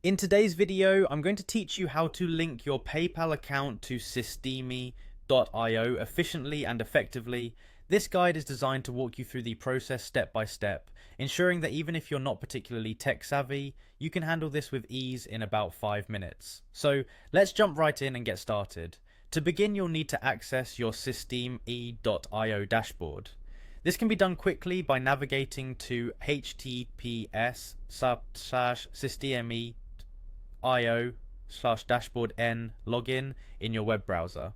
In today's video, I'm going to teach you how to link your PayPal account to Systemi.io efficiently and effectively. This guide is designed to walk you through the process step by step, ensuring that even if you're not particularly tech savvy, you can handle this with ease in about 5 minutes. So let's jump right in and get started. To begin, you'll need to access your Systemi.io dashboard. This can be done quickly by navigating to https://systemi.io/dashboard-n login in your web browser.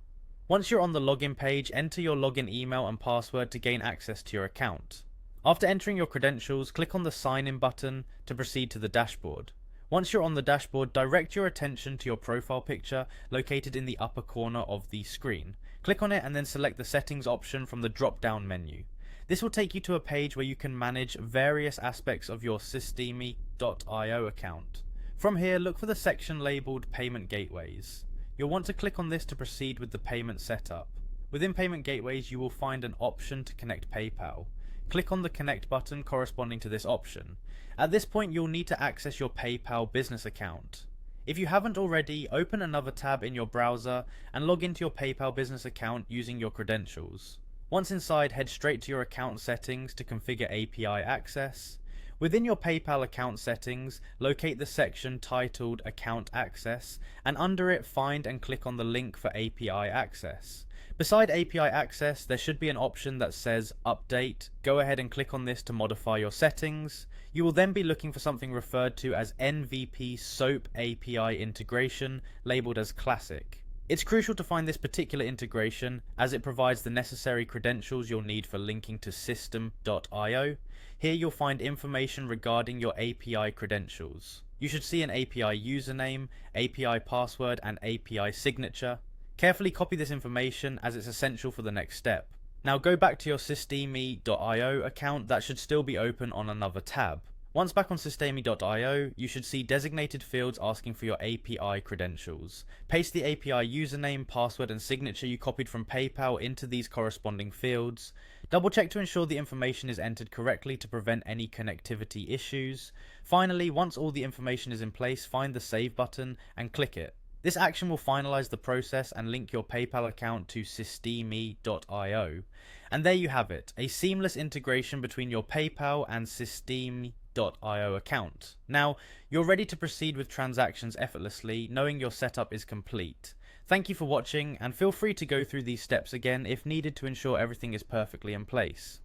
Once you're on the login page, enter your login email and password to gain access to your account. After entering your credentials, click on the sign in button to proceed to the dashboard. Once you're on the dashboard, direct your attention to your profile picture located in the upper corner of the screen. Click on it and then select the settings option from the drop down menu. This will take you to a page where you can manage various aspects of your Systemi.io account. From here, look for the section labelled Payment Gateways. You'll want to click on this to proceed with the payment setup. Within Payment Gateways, you will find an option to connect PayPal. Click on the Connect button corresponding to this option. At this point, you'll need to access your PayPal business account. If you haven't already, open another tab in your browser and log into your PayPal business account using your credentials. Once inside, head straight to your account settings to configure API access. Within your PayPal account settings, locate the section titled Account Access, and under it find and click on the link for API access. Beside API access, there should be an option that says Update. Go ahead and click on this to modify your settings. You will then be looking for something referred to as NVP SOAP API integration, labeled as Classic. It's crucial to find this particular integration as it provides the necessary credentials you'll need for linking to System.io. Here you'll find information regarding your API credentials. You should see an API username, API password, and API signature. Carefully copy this information as it's essential for the next step. Now go back to your Systemi.io account that should still be open on another tab. Once back on Systemi.io, you should see designated fields asking for your API credentials. Paste the API username, password, and signature you copied from PayPal into these corresponding fields. Double check to ensure the information is entered correctly to prevent any connectivity issues. Finally, once all the information is in place, find the Save button and click it. This action will finalize the process and link your PayPal account to Systemi.io. And there you have it, a seamless integration between your PayPal and Systemi.io account. Now, you're ready to proceed with transactions effortlessly, knowing your setup is complete. Thank you for watching, and feel free to go through these steps again if needed to ensure everything is perfectly in place.